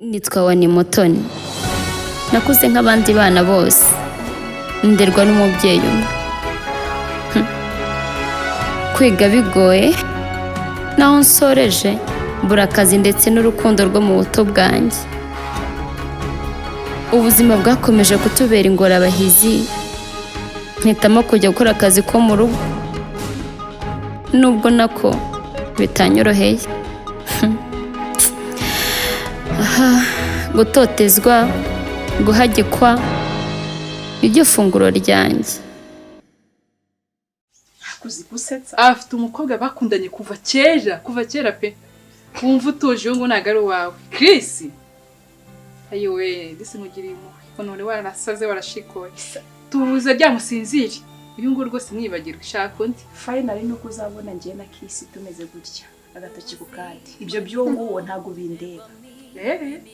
Nitwa Wanny Mutoni. Nakuze nk'abandi bana bose. Nderwa n'umubyeyi umwe. Kwiga bigoye. Naho nsoreje mbura akazi ndetse n'urukundo rwo mu buto bwanjye. Ubuzima bwakomeje kutubera ingorabahizi. Mpitamo kujya gukora akazi ko mu rugo. Nubwo nako bitanyoroheye. Gutotezwa, guhagikwa, iryo funguro ryanjye. Akuzi gusetsa afite umukobwa bakundanye kuva kera pe. Wumva utuje ngo nagari wawe. Chris. Ayiwe, dise mugirimo. None waranasaze warashikoye. Tubuze byamusinziri. Uyu ngo rwose mwibagirwa shaka undi. Finally nuko uzabona ngiye na Kiss tumeze gutya. Agatoki ku kandi. Ibyo byongo ntago bindeba.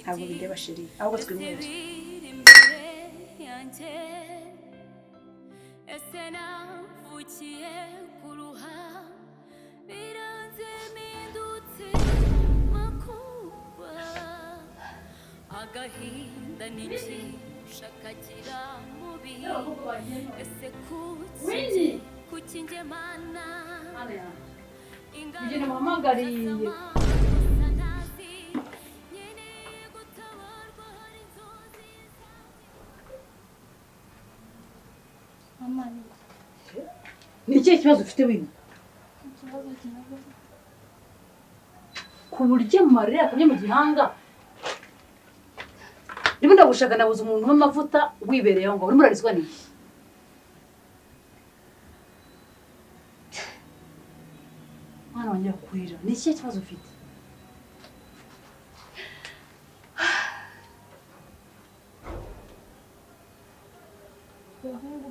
Ntabwo bindeba Sheilla. Ahubwo twimwere. Agahinda niki shakagira mubi ese kukinje mana Ugene muhamagariye. Mama Ni ikihe kibazo ufite wino? Ku buryo amarira akamye mu gihanga. Ndimo ndagushaka nabuze umuntu w'amavuta wibereye aho ngo urimo urarizwa niki? Mwana wanjye kurira. Ni ikihe kibazo ufite?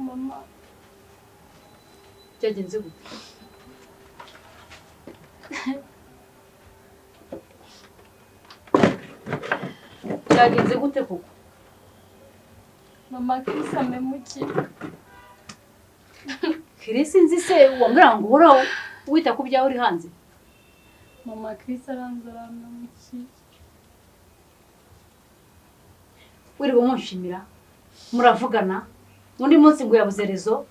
mama Byagenze gute? Byagenze gute koko? Mama Chris amemuki. Chris nzi se wambwira ngo uhora wita ku byawe uri hanze. Mama Chris aranzarana muki. Wiriwe munshimira. Muravugana. Undi munsi ngo yabuze rezo.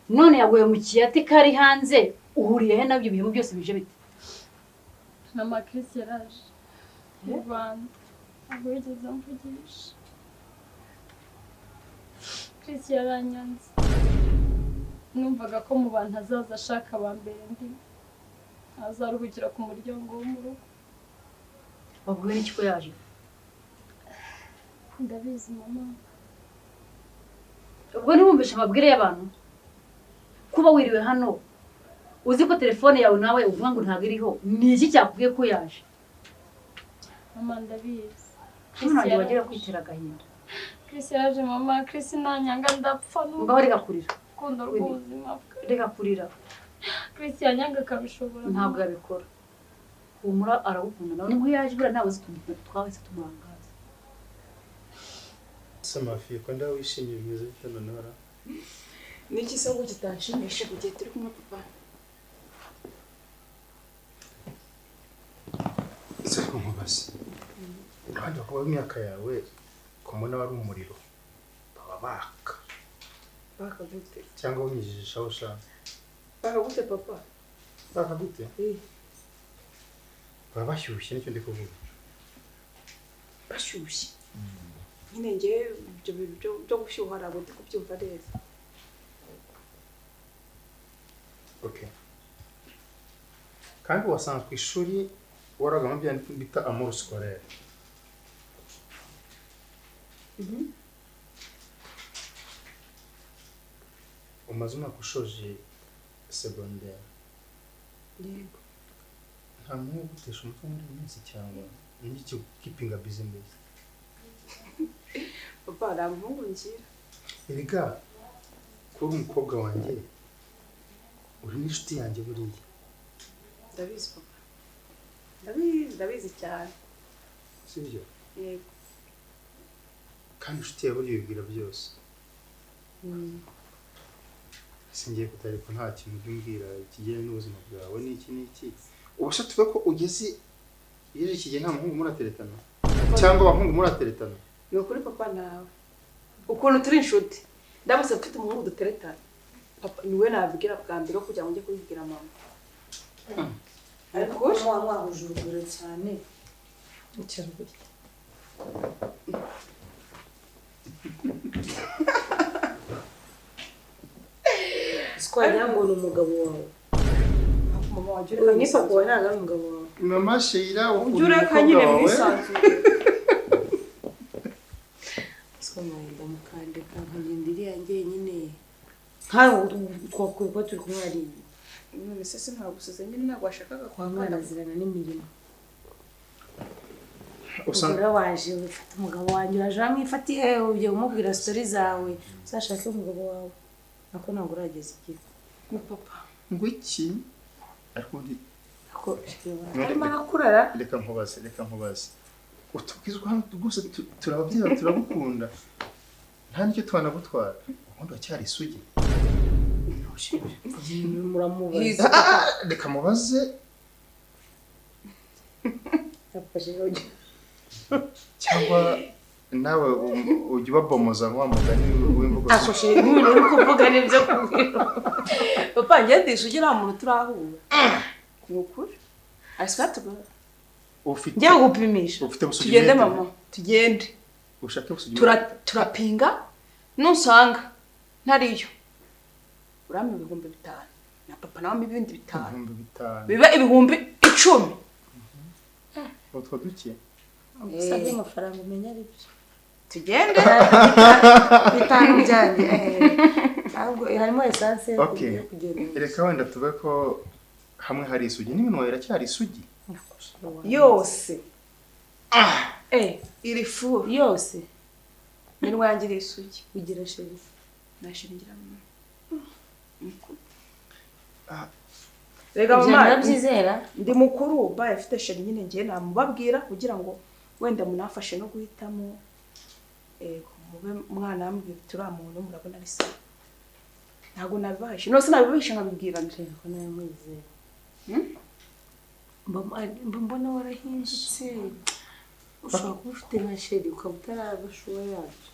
None yaguye mu kiyati kari hanze. Uhuriye he nabyo ibintu byose bije bite? Mama Chris yaraje. Rwanda. Agwegeza mvugisha. Chris yaranyanze. Numvaga ko mu bantu azaza ashaka abambere ndi. Azaruhukira ku muryango wo mu rugo. Wabwiwe n'iki ko yaje? Ndabizi mama. Ubwo ntiwumvishe amabwire y'abantu? Kuba wiriwe hano uzi ko telefone yawe nawe uvuga ngo ntago iriho, ni iki cyakubwiye ko yaje? Mama ndabizi. None wagira kwitera agahinda. Chris yaje mama, Chris nanyanga ndapfa no. Ngaho reka kurira. Kundo rw'ubuzima bwe. Reka kurira. Chris yanyanga kabishobora. Ntabwo yabikora. Humura aragukunda nawe niho yaje bura nawe twawese tumurangaza. Samafi ko ndawe wishimye bimeze byo nonora. Niki se ngo kitanshimishe kugiye turi kumwe papa. Siko nkubase. Kandi kuba imyaka yawe kumona wari umuriro. Babaka. Baka gute? Cyangwa unyijisha ushaka. Baka gute papa? Baka gute? Babashyushye nicyo ndi kuvuga. Bashyushye. Nyine nge byo gushyuha ntabwo ndi kubyumva neza. Okay. Kandi wasanzwe ku ishuri waraga mu byandi bita amour scolaire. Umaze umwaka ushoje secondaire. Yego. Nta muntu gutesha umutwe muri iyi minsi cyangwa n'iki keepinga business. Papa aramuhungira. Erega kuri umukobwa wanjye uri n'inshuti yanjye buriya. Ndabizi papa. Ndabizi cyane. Sibyo? Yego. Kandi inshuti yawe buriya ibwira byose. Singiye kutariko nta kintu byumbwira kijyanye n'ubuzima bwawe n'iki. Ubasha tuvuga ko ugeze yeje kijye nta muhungu murateretana. cyangwa abahungu murateretana ni ukuri papa nawe ukuntu turi inshuti ndamutse mfite umuhungu duteretana papa niwe nabibwira bwa mbere kugira ngo njye kubibwira mama ariko mwahuje urugero cyane icara gutya Squad yangu ni umugabo wawe. Mama wajure Ni papa wawe ntabwo ari umugabo wawe. mama Sheilla ujure kanyine mwisanzu Siko mwenda mukandeka nkagenda yanjye nyine. Nkaho twakwiye ko turi kumwe ari. none se sintagusize nyine ntabwo washakaga Kwa mwana zirana n'imirimo. usanga waje ufite umugabo wanjye uraje wamwifatiye ujye umubwira story zawe uzashake umugabo wawe. Nako ntabwo urageza igihe. mu papa ngo iki ariko Ako arimo arakurara reka nkubaze utubwizwa hano rwose turababyeyi turagukunda nta nicyo twanagutwara ubundi wacyari isugi muramubaza. reka mubaze cyangwa nawe ujya ubabomoza wa mugani w'imvugo Akoshe ibintu uri kuvuga nibyo kubwira. papa ngendisha ugira umuntu turahura ni ukuri aswatuga ufite Njya gupimisha. ufite busugi tugende mama tugende ushake busugi turapinga nusanga ntariyo urame 5,000 na papa nawe ibindi 5 5,000 bibe 10,000 utwo duke Sabe amafaranga umenya ari byo. tugende Bitanu byanjye. Ahubwo harimo essence yo Okay. kugenda. reka wenda tuve ko hamwe hari isugi n'iminwa iracyari isugi yose iri fu Yose minwa yangira isugi ugira Sheilla. nashingira mama Rega mama nabyizera. ndi mukuru baye afite sheri nyine ngiye namubabwira kugira ngo wenda munafashe no guhitamo mube mwana ambwira turamuntu murabona ari sawa ntago nabibahishe no sinabibahishe nkabibwira nje Ko nawe mwizera. Mbona warahindutse. Ushobora kuba ufite nka Sheilla ukaba utarabashuwa yacu.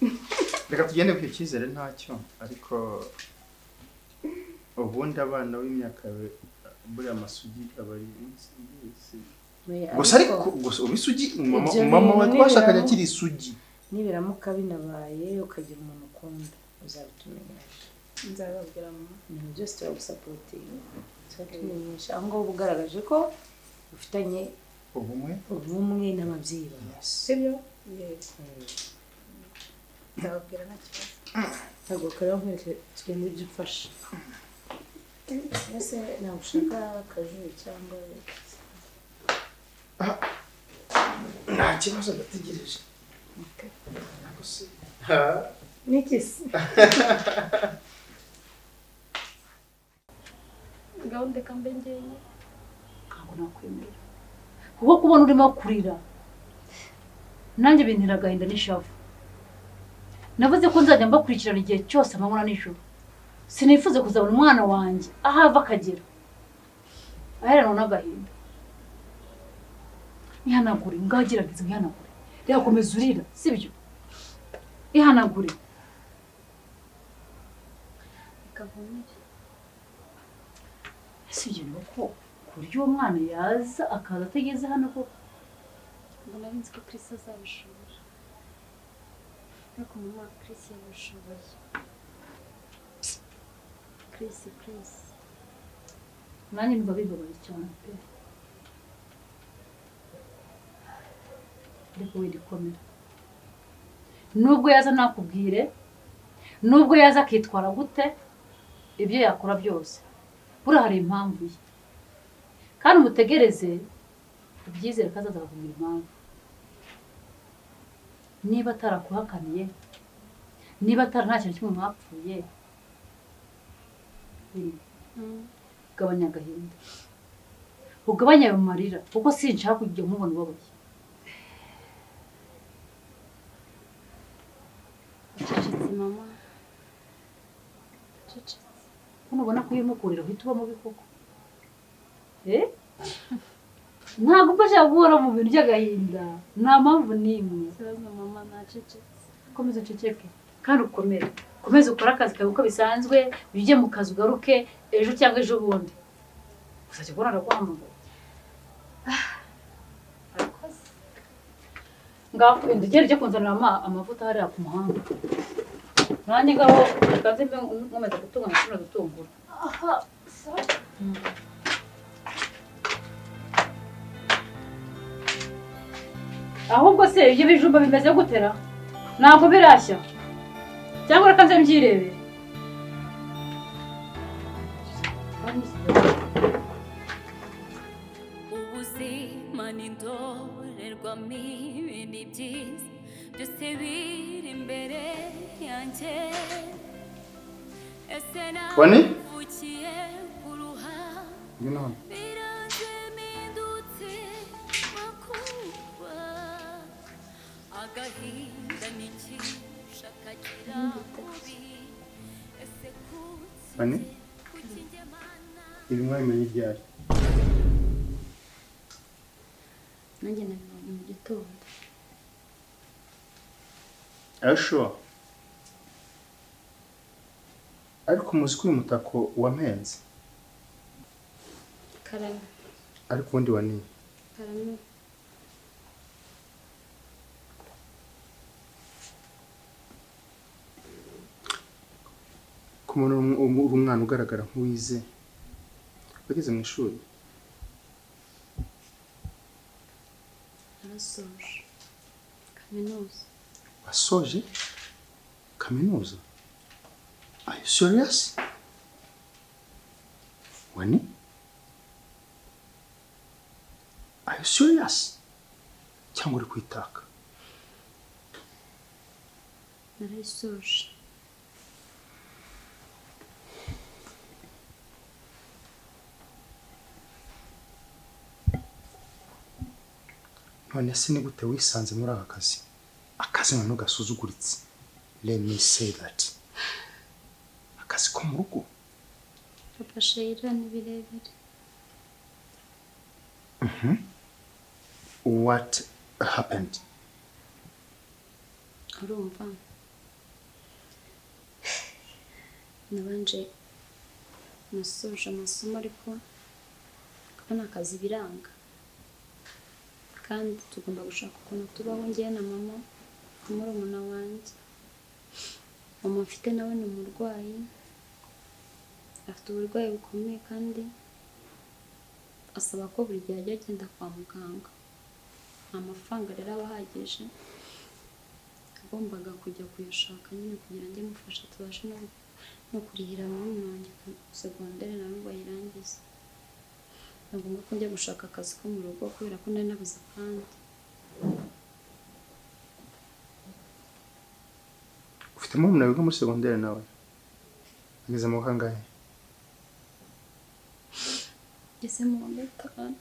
reka tugende ku cyizere ntacyo ariko ubundi abana b'imyaka buriya masugi aba ari gusa ariko gusa ubisugi mama wa twashakanye akiri isugi nibiramuka binabaye ukagira umuntu ukunda uzabitumenyesha. nzababwira mama Ibintu byose turagusapotinga. Tuzatumenyesha aho ngaho ugaragaje ko ufitanye ubumwe n'ababyeyi bawe. sibyo nzababwira nta kibazo Ntabwo kariho nkwereke tugenda ujya ufasha. Ese ntabwo ushaka akajuru cyangwa nta kibazo ndategereje n'ikisi. gahunda kambe ngeye Ntabwo nakwemera. Kuko kubona urimo kurira nanjye bintera agahinda n'ishavu. Navuze ko nzajya mbakurikirana igihe cyose amanywa na nijoro. Sinifuze kuzabona umwana wanjye ahava akagera aheranwa n'agahinda. Ihanagure ngagerageza ihanagure. Reka komeza urira sibyo? Ihanagure. ikavumire Sibyo nuko kuryo uwo mwana yaza akaza atageze hano ko mbona nzi ko Chris azabishobora ariko mama Chris yabishoboye Chris nanjye numva bibabaye cyane pe. Ariko we dikomera. Nubwo yaza nakubwire, nubwo yaza akitwara gute, ibyo yakora byose. Bura hari impamvu ye. Kandi umutegereze ubyizere ko azazakubwira impamvu. Niba atarakuhakaniye, niba nta kintu kimwe mwapfuye, gabanya agahinda. Ugabanya ayo marira kuko sinshaka kujya mubona ubabaye. cecetse mama cecetse Ubona ko uyimukurira uhita uba mubi koko. ntabwo mbasha guhora mu bintu by'agahinda nta mpamvu n'imwe. Ikibazo mama nacecetse. Komeza uceceke kandi ukomere, komeza ukore akazi kawe uko bisanzwe, ujye mu kazi ugaruke ejo cyangwa ejo bundi uzajya kubona araguhamagara. Ngaho ndugere ujye kunzanira amavuta hariya ku muhanda, nanjye ngaho ukanze nkomeza gutunganya kino gitunguru. Ahubwo se ibyo bijumba bimeze gutera ntabwo birashya cyangwa reka nze mbyirebere. Ubuzima ni indorerwamo ibintu byiza byose biri imbere yanjye. Ese navukiye ku ruhande biranze mpindutse makuba agahinda n'ikisha kagira mubi. Ese Wanny ibi mwabimenye ryari? Nanjye nabibonye mu gitondo. Are you sure? Ariko muzi ko uyu mutako wampenze. Karame. Ariko ubundi Wanny. Karame. Ku muntu uri umwana ugaragara nk'uwize wageze mu ishuri. Narasoje kaminuza. Wasoje kaminuza? Are you serious? Wanny? Are you serious? Cyangwa uri kwitaka? Narayisoje. None se ni gute wisanze muri aka kazi? Akazi none gasuzuguritse. Let me say that. Akazi ko mu rugo. Papa Sheilla ni birebire. What happened? Urumva nabanje nasoje amasomo ariko kubona akazi biranga kandi tugomba gushaka ukuntu tubaho njye na mama murumuna wanjye. Mama afite nawe ni umurwayi, afite uburwayi bukomeye kandi asaba ko buri gihe ajya agenda kwa muganga. Nta mafaranga rero aba ahagije, agombaga kujya kuyashaka nyine kugira ngo mufashe tubashe no kurihira murumuna wanjye segonderi nawe ngo ayirangize. Ni ngombwa ko njya gushaka akazi ko mu rugo kubera ko nari nabuze kandi. Ufite murumuna wiga muri segonderi nawe? Ageze mu kangahe? Ngeze mu wa gatanu.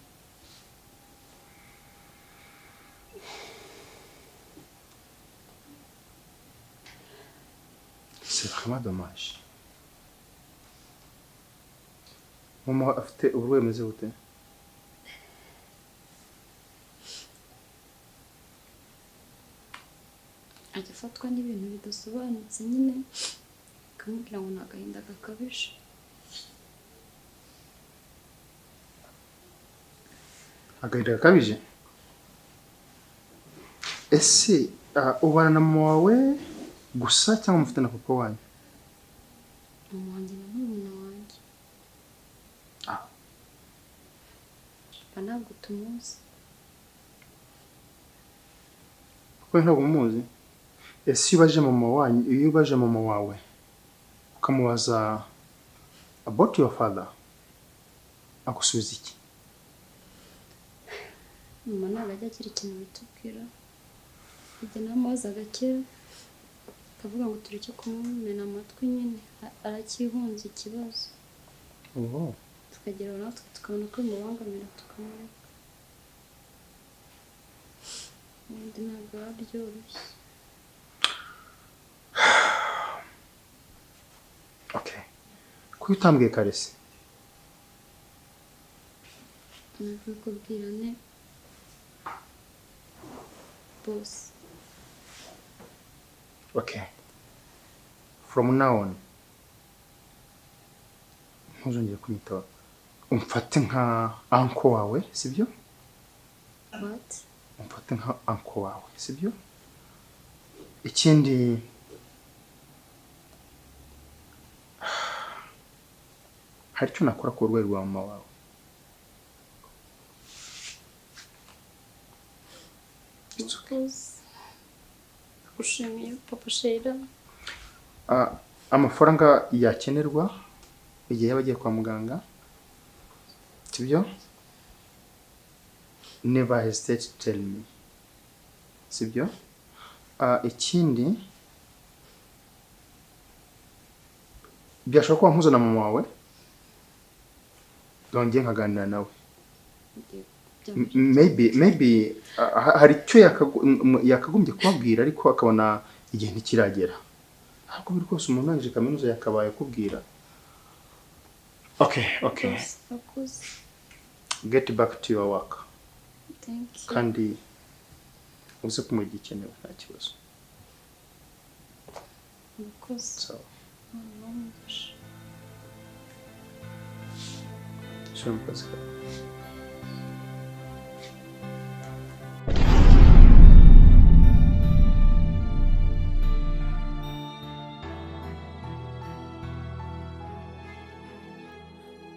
C'est vraiment dommage. Mama afite uburwayi bumeze gute? Ajya afatwa n'ibintu bidasobanutse nyine akamubwira ngo ni agahinda gakabije. Agahinda gakabije? Ese ubana na mama wawe gusa cyangwa mufite na papa wanyu? Mama wanjye na murumuna wanjye. Papa ntabwo tumuzi. Papa ntabwo umuzi? Ese iyo ubaje mama wawe ukamubaza about your father agusubiza iki? Mama ntabwo ajya agira ikintu bitubwira. Ibyo namubazaga kera akavuga ngo tureke kumumena amatwi nyine arakihunza ikibazo. Tukagera natwe tukabona ko bimubangamira tukamureka. Ubundi ntabwo biba byoroshye. Okay. Kuki utambwiye kare se? nabikubwira ne boss. Okay. From now on, ntuzongere kunyita umfate nka uncle wawe, sibyo? What? Umfate nka uncle wawe, sibyo? Ikindi hari icyo nakora ku rwego rwa mama wawe. Ushimiye papa Sheilla. Amafaranga yakenerwa igihe yaba agiye kwa muganga, sibyo? Never hesitate to tell me, sibyo? Ikindi byashobora kuba mpuzo na mama wawe ngiye nkaganira nawe. Maybe hari icyo yakagombye kubabwira ariko akabona igihe ntikiragera. Ntabwo biri rwose umuntu urangije kaminuza yakabaye kubwira. Okay. Get back to your work. Thank you. Kandi uze kumenya igikenewe nta kibazo. So. Sure, mukazi kawe.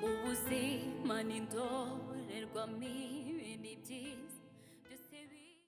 ubuzima ni indorerwamo ibintu byinshi